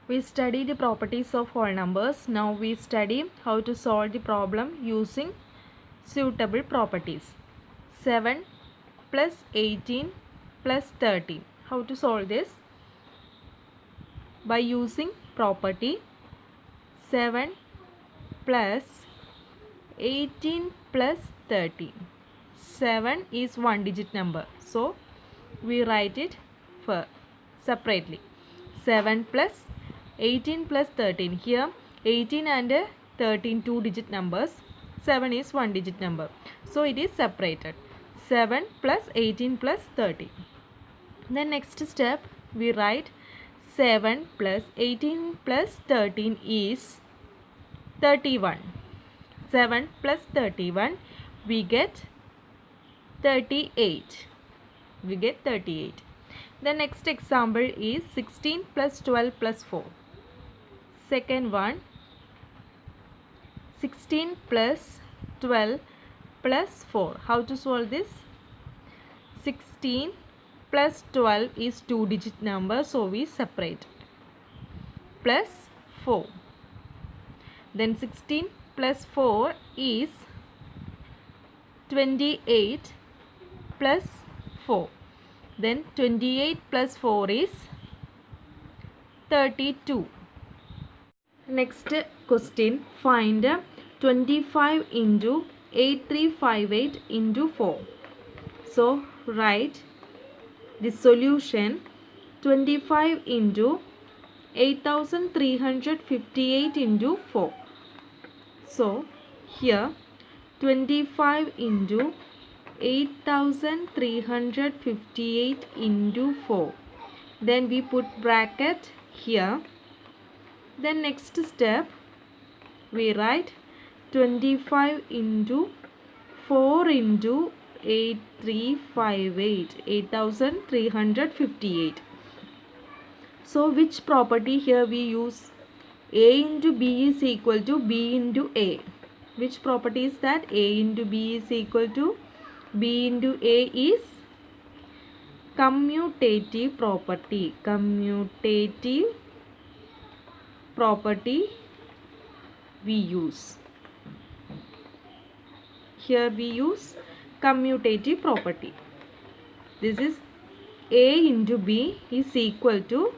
We study the properties of whole numbers. Now we study how to solve the problem using suitable properties. 7 plus 18 plus 13. How to solve this? By using property 7 plus 18 plus 13. 7 is one digit number. So we write it for separately. 7 plus 18 plus 13. Here 18 and 13 two digit numbers. 7 is one digit number. So it is separated. 7 plus 18 plus 13. The next step we write 7 plus 18 plus 13 is 31. 7 plus 31 we get 38. We get 38. The next example is 16 plus 12 plus 4. Second one 16 plus 12 plus 4. How to solve this? 16 plus 12 is two digit number, so we separate. Plus 4. Then 16 plus 4 is 28 plus 4. Then 28 plus 4 is 32. Next question, find 25 into 8358 into 4. So write the solution 25 into 8358 into 4. So here 25 into 8358 into 4. Then we put bracket here. Then next step we write 25 into 4 into 8358, 8358. So which property here we use? A into B is equal to B into A. Which property is that? A into B is equal to B into A is commutative property. Commutative property we use. Here we use commutative property. This is A into B is equal to,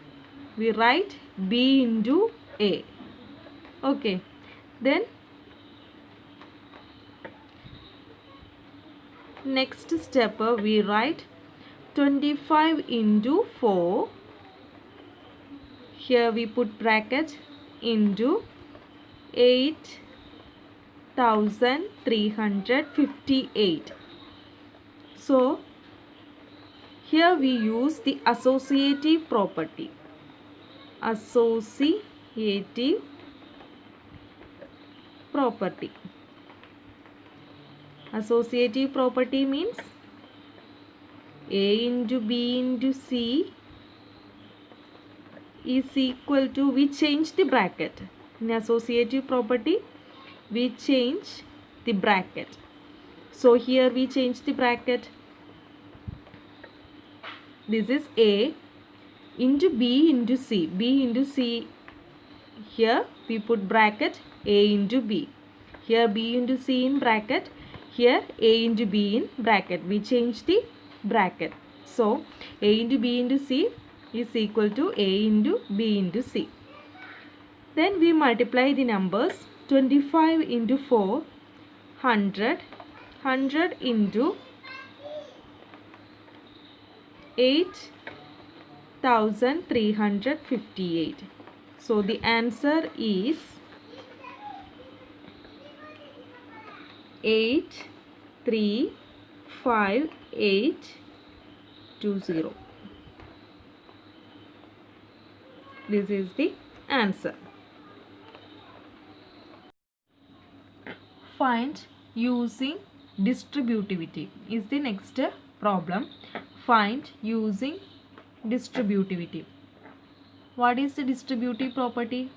we write B into A. Okay. Then next step we write 25 into 4. Here we put bracket into 8358. So here we use the associative property. Associative property. Associative property means A into B into C is equal to, we change the bracket. In associative property we change the bracket. So here we change the bracket. This is A into B into C. B into C. Here we put bracket A into B. Here B into C in bracket. Here A into B in bracket. We change the bracket. So A into B into C is equal to A into B into C. Then we multiply the numbers. 25 into 4, 100. 100 into 8358. So the answer is 835,820. This is the answer. Find using distributivity is the next problem. Find using distributivity. What is the distributive property?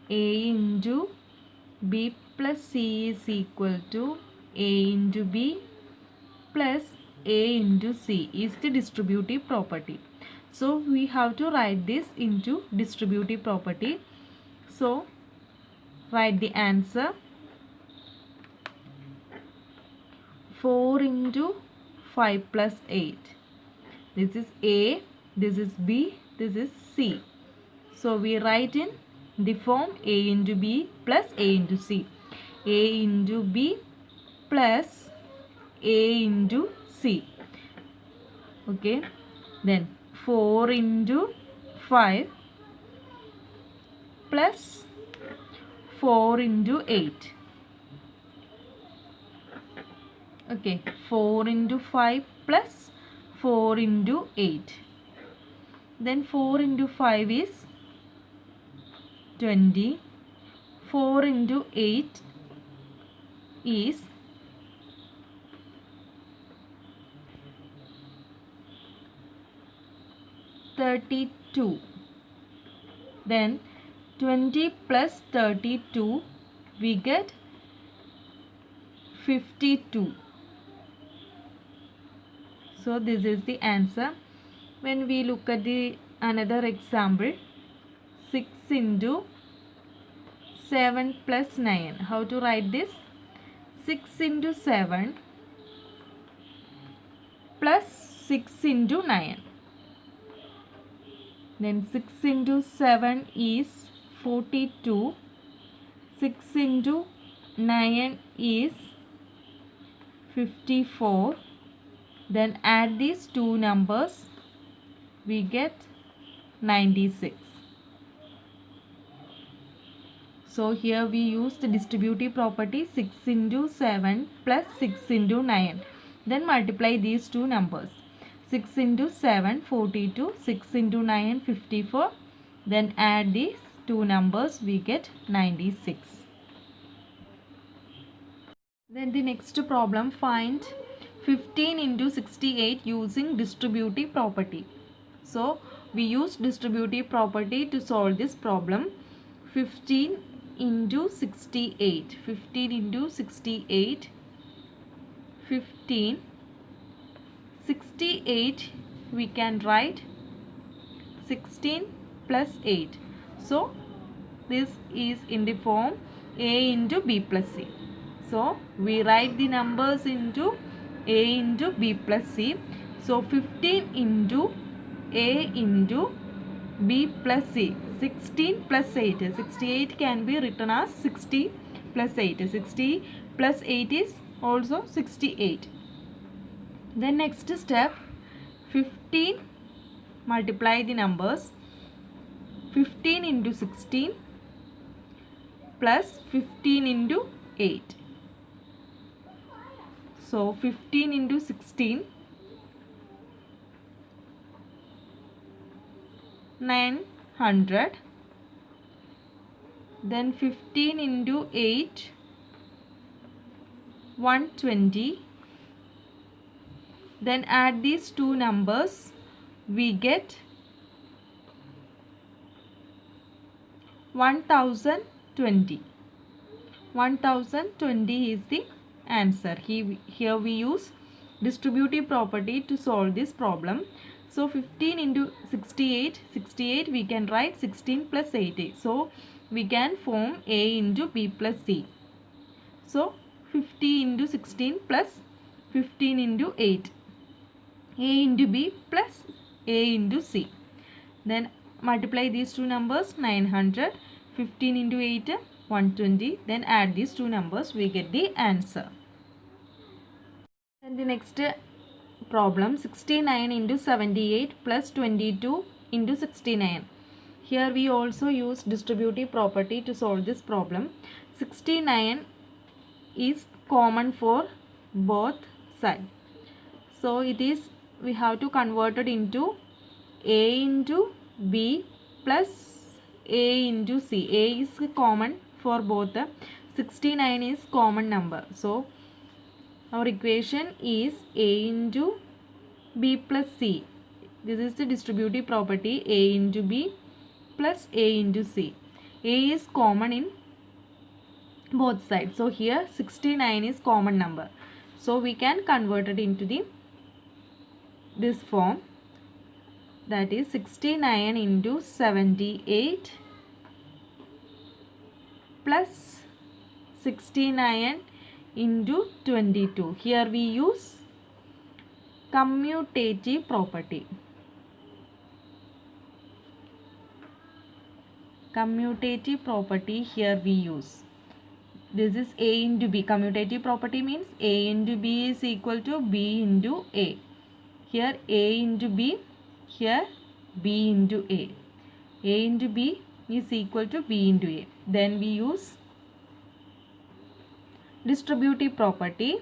A into B plus C is equal to A into B plus A into C is the distributive property. So we have to write this into distributive property. So write the answer. 4 into 5 plus 8. This is A, this is B, this is C. So we write in the form A into B plus A into C. A into B plus A into C. Okay. Then 4 into 5 plus 4 into 8. Okay. 4 into 5 plus 4 into 8. Then 4 into 5 is 20. 4 into 8 is 32. Then 20 plus 32, we get 52. So this is the answer. When we look at the another example, 6 into 7 plus 9. How to write this? 6 into 7 plus 6 into 9. Then 6 into 7 is 42. 6 into 9 is 54. Then add these two numbers, we get 96. So here we use the distributive property 6 into 7 plus 6 into 9. Then multiply these two numbers. 6 into 7, 42. 6 into 9, 54. Then add these two numbers, we get 96. Then the next problem, find 15 into 68 using distributive property. So we use distributive property to solve this problem. 15 into 68. 15 into 68. 15. 68 we can write 16 plus 8. So this is in the form A into B plus C. So we write the numbers into A into B plus C. So 15 into A into B plus C. 16 plus 8. 68 can be written as 60 plus 8. 60 plus 8 is also 68. Then next step, 15, multiply the numbers. 15 into 16 plus 15 into 8. So 15 into 16, 900. Then 15 into 8, 120. Then add these two numbers, we get 1020. 1020 is the answer. Here we use distributive property to solve this problem. So 15 into 68, 68 we can write 16 plus 80. So we can form A into B plus C. So 50 into 16 plus 15 into 8. A into B plus A into C. Then multiply these two numbers, 900. 15 into 8, 120. Then add these two numbers, we get the answer. And the next problem, 69 into 78 plus 22 into 69. Here we also use distributive property to solve this problem. 69 is common for both sides. So it is, we have to convert it into A into B plus A into C. A is common for both. 69 is common number. So our equation is A into B plus C. This is the distributive property, A into B plus A into C. A is common in both sides. So here 69 is common number. So we can convert it into this form. that is 69 into 78 plus 69 into 22. Here we use commutative property. Commutative property here we use. This is A into B. Commutative property means A into B is equal to B into A. Here A into B, here B into A. A into B is equal to B into A. Then we use distributive property.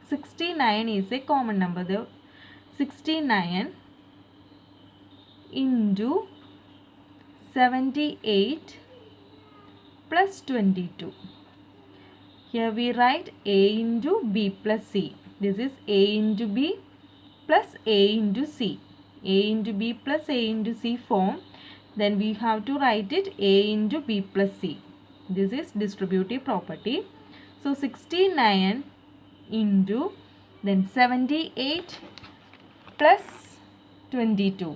69 is a common number. The 69 into 78 plus 22. Here we write A into B plus C. This is A into B plus A into C. A into B plus A into C form. Then we have to write it A into B plus C. This is distributive property. So 69 into then 78 plus 22.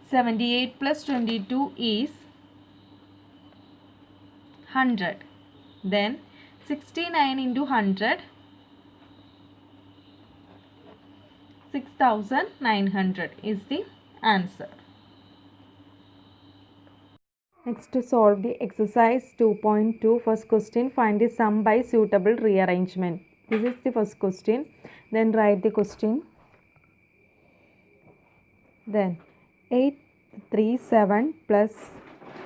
78 plus 22 is 100. Then 69 into 100, 6900 is the answer. Next, to solve the exercise 2.2. First question, find the sum by suitable rearrangement. This is the first question. Then write the question. Then 837 plus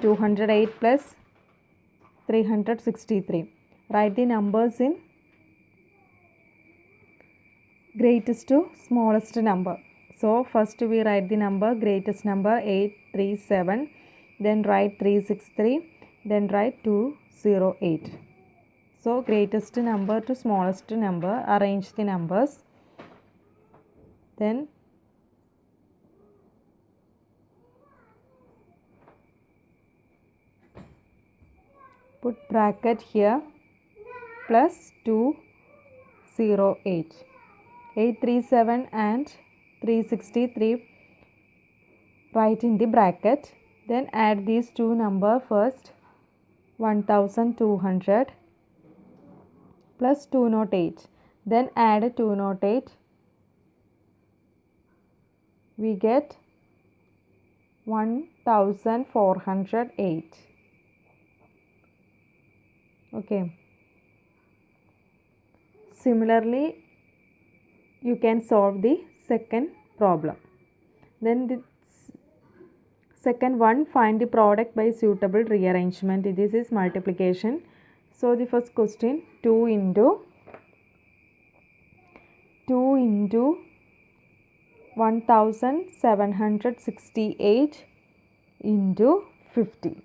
208 plus 363. Write the numbers in greatest to smallest number. So first we write the number, greatest number 837, then write 363, then write 208. So greatest number to smallest number, arrange the numbers. Then put bracket here plus 208. 837 and 363 write in the bracket. Then add these two numbers first. 1200 plus 208. Then add 208. We get 1408. Okay. Similarly, you can solve the second problem. Then the second one, find the product by suitable rearrangement. This is multiplication. So the first question, 2 into 1768 into 50.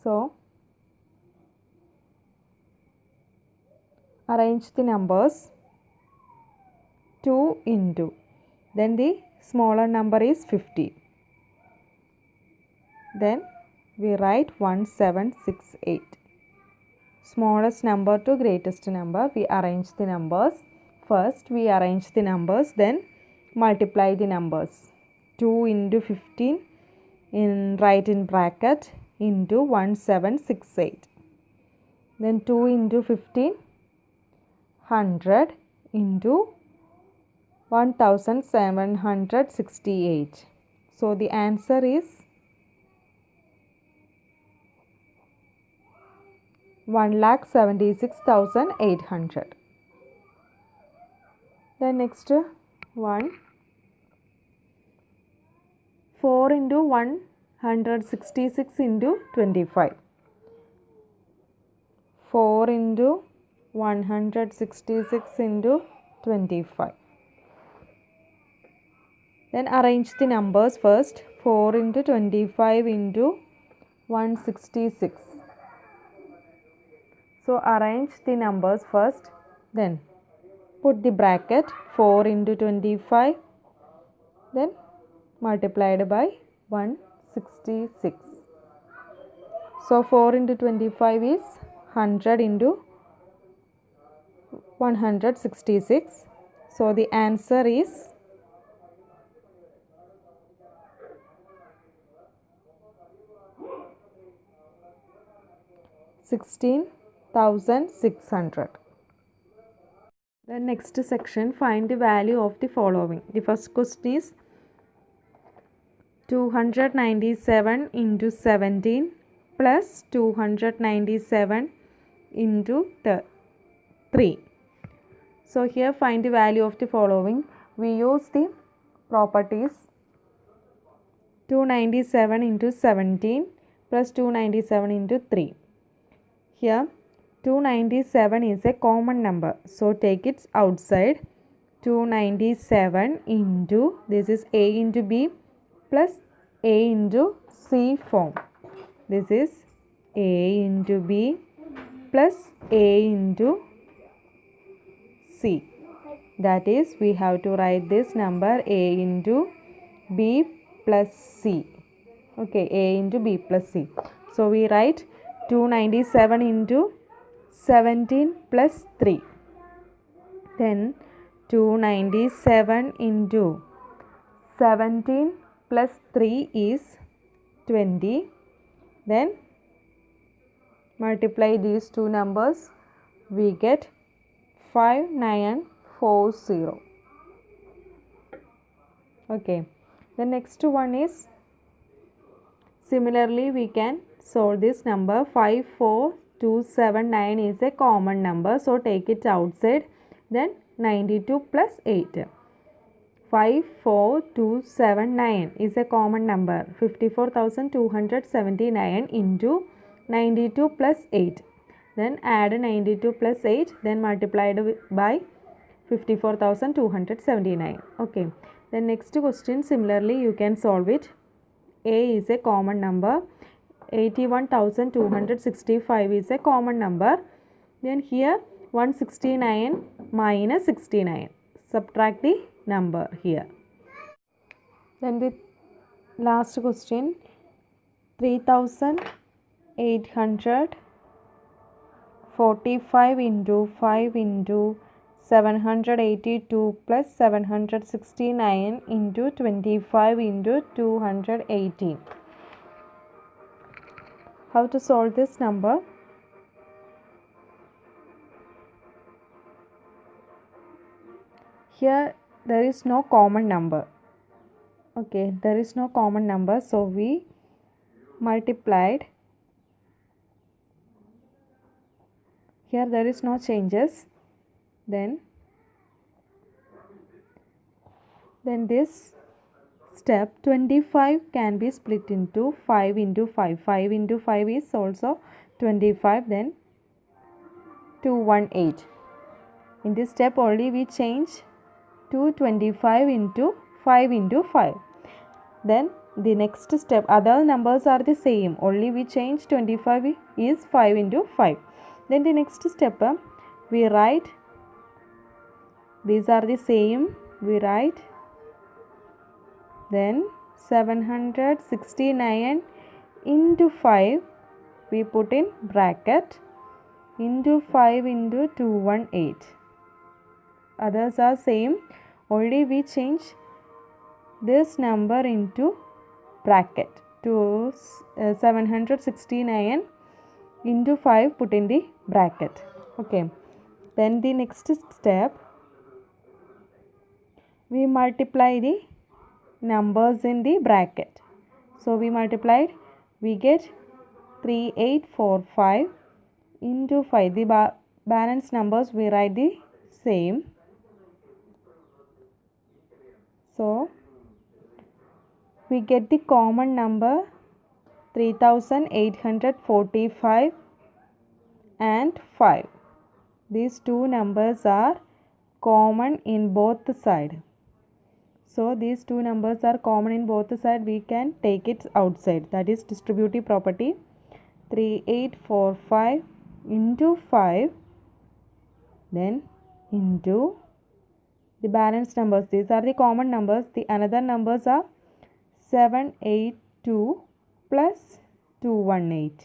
So arrange the numbers. 2 into, then the smaller number is 50. Then we write 1768. Smallest number to greatest number, we arrange the numbers. First we arrange the numbers, then multiply the numbers. 2 into 15 write in bracket into 1768. Then 2 into 15, 100 into 1768. So the answer is 1,76,800. The next one, 4 into 166 into 25. 4 into 166 into 25. Then arrange the numbers first. 4 into 25 into 166. So arrange the numbers first. Then put the bracket 4 into 25. Then multiplied by 166. So 4 into 25 is 100 into 166. So the answer is 16,600. The next section, find the value of the following. The first question is 297 into 17 plus 297 into 3. So here find the value of the following. We use the properties 297 into 17 plus 297 into 3. Here 297 is a common number, so take it outside. 297 into, this is a into b plus a into c form. This is a into b plus a into c. That is, we have to write this number a into b plus c. Okay, a into b plus c. So we write 297 into 17 plus 3. Then 297 into 17 plus 3 is 20. Then multiply these two numbers, we get 5940. Okay, the next one is, similarly we can solve this number. 54279 is a common number, so take it outside. Then 92 plus 8. 54279 is a common number. 54,279 into 92 plus 8. Then add 92 plus 8, then multiplied by 54,279. Okay. The next question, similarly you can solve it. A is a common number. 81,265 is a common number. Then here 169 minus 69. Subtract the number here. Then the last question, 3,845 into 5 into 782 plus 769 into 25 into 218. How to solve this number? Here there is no common number. Okay, there is no common number, so we multiplied. Here there is no changes. Then this step 25 can be split into 5 into 5. 5 into 5 is also 25. Then 218. In this step only we change to 25 into 5 into 5. Then the next step, other numbers are the same, only we change 25 is 5 into 5. Then the next step, we write, these are the same, we write. Then 769 into 5 we put in bracket into 5 into 218. Others are same, only we change this number into bracket to 769 into 5 put in the bracket. Okay, then the next step, we multiply the numbers in the bracket. So we multiplied, we get 3845 into 5. The balance numbers we write the same. So we get the common number 3845 and 5. These two numbers are common in both sides. So these two numbers are common in both sides. We can take it outside. That is distributive property. 3845 into 5, then into the balance numbers. These are the common numbers. The another numbers are 782 plus 218.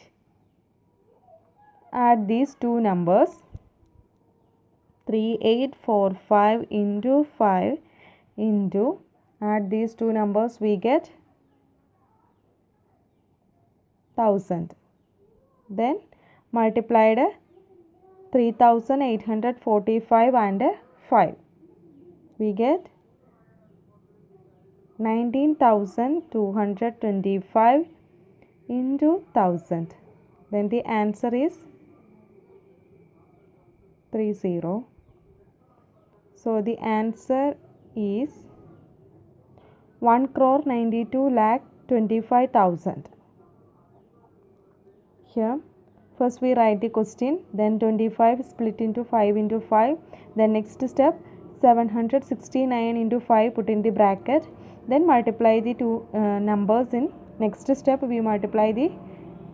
Add these two numbers. 3845 into 5 into, add these two numbers, we get 1000. Then multiplied 3845 and 5, we get 19,225 into 1000. Then the answer is 30. So the answer is 1,92,25,000. Here first we write the question, then 25 split into 5 into 5. Then next step 769 into 5 put in the bracket. Then multiply the two numbers. In next step we multiply the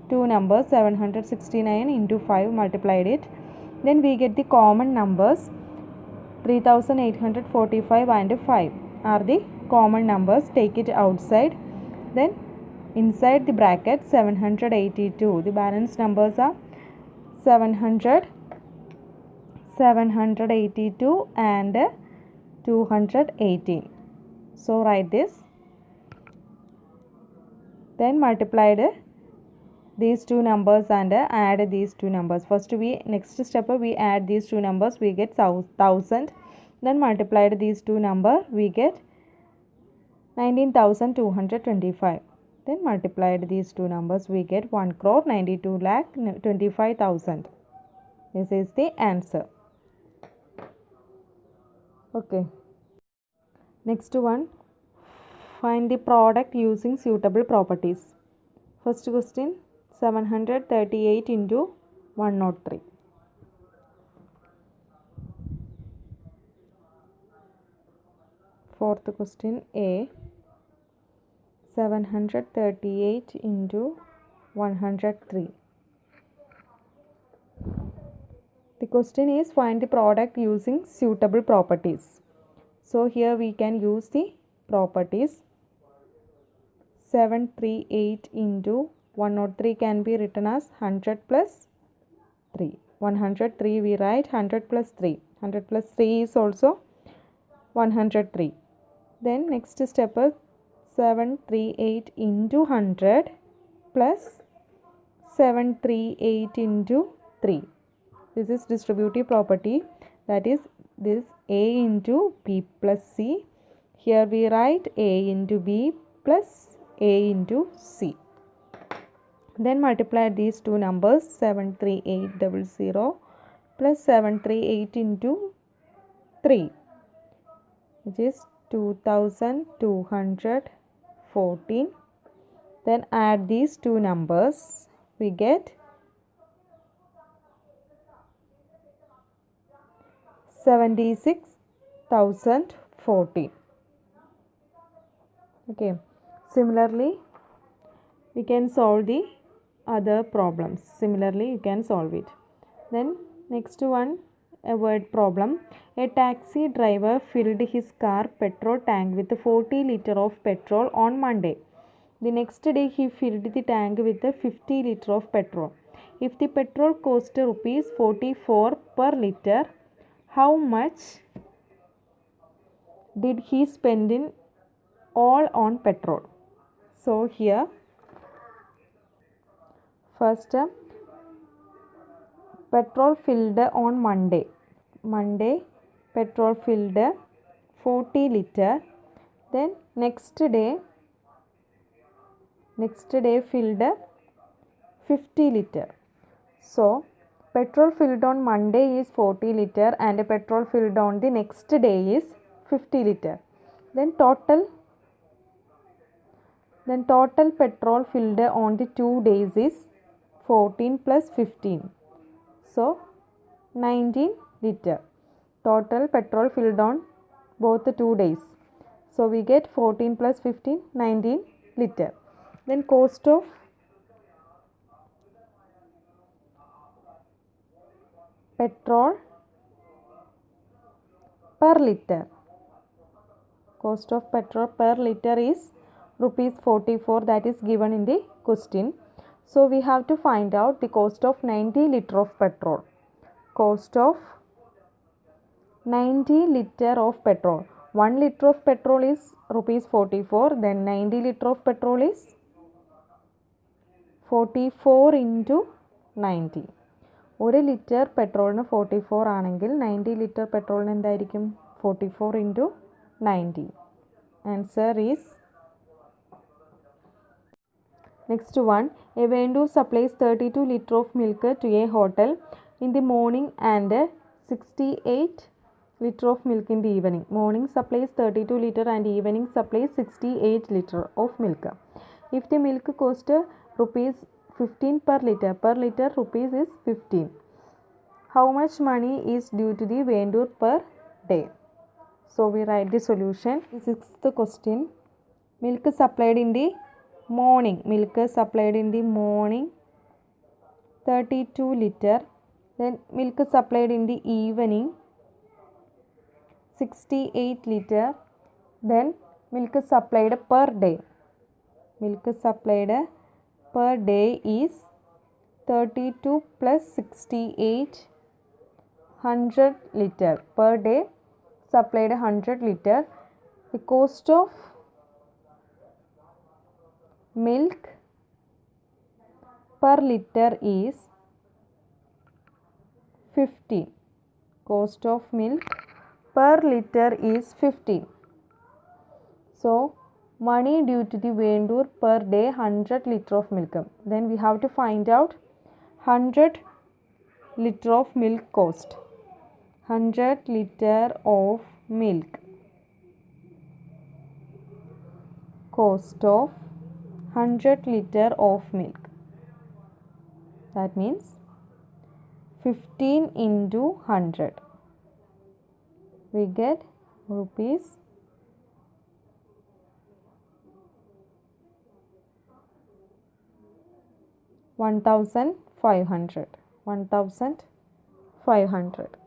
two numbers, 769 into 5 multiplied it. Then we get the common numbers, 3845 and 5 are the common numbers. Take it outside. Then inside the bracket 782. The balance numbers are 700, 782 and 218. So write this. Then multiplied these two numbers and add these two numbers. First next step we add these two numbers, we get 1000. Then multiplied these two numbers, we get 19,225. Then multiplied these two numbers, we get 1,92,25,000. This is the answer. Okay. Next one, find the product using suitable properties. First question, 738 into 103. Fourth question A, 738 into 103. The question is find the product using suitable properties. So here we can use the properties. 738 into 103 can be written as 100 plus 3. 103 we write 100 plus 3. 100 plus 3 is also 103. Then next step is 738 into 100 plus 738 into 3. This is distributive property, that is this A into B plus C. Here we write A into B plus A into C. Then multiply these two numbers, 73800 plus 738 into 3, which is 2214. Then add these two numbers, we get 76,014. Okay. Similarly, we can solve the other problems. Similarly, you can solve it. Then next one, a word problem. A taxi driver filled his car petrol tank with 40 liters of petrol on Monday. The next day he filled the tank with 50 liters of petrol. If the petrol cost rupees 44 per liter, how much did he spend in all on petrol? So here first petrol filled on Monday. Monday petrol filled 40 liter. Then next day filled 50 liter. So petrol filled on Monday is 40 liter and petrol filled on the next day is 50 liter. Then total petrol filled on the 2 days is 14 plus 15. So 19 liter. Total petrol filled on both the 2 days. So we get 14 plus 15, 19 liter. Then cost of petrol per liter. Cost of petrol per liter is rupees 44, that is given in the question. So we have to find out the cost of 90 liter of petrol. Cost of 90 liter of petrol. 1 liter of petrol is rupees 44. Then 90 liter of petrol is 44 into 90. 1 litre പെട്രോളിന് 44 ആണെങ്കിൽ 90 litre പെട്രോളിന് എന്തായിരിക്കും 44 into 90. Answer is next one. A vendor supplies 32 liter of milk to a hotel in the morning and 68 liter of milk in the evening. Morning supplies 32 liter and evening supplies 68 liter of milk. If the milk cost rupees 15 per liter rupees is 15. How much money is due to the vendor per day? So we write the solution. Sixth question. Milk supplied in the morning. Milk supplied in the morning 32 liter. Then milk supplied in the evening 68 liter. Then milk supplied per day. Milk supplied per day is 32 plus 68 100 liter. Per day supplied 100 liter. The cost of milk per liter is 15. Cost of milk per liter is 15. So money due to the vendor per day 100 liter of milk. Then we have to find out 100 liter of milk cost. 100 liter of milk. Cost of 100 liter of milk. That means 15 into 100. We get rupees 1500. 1500.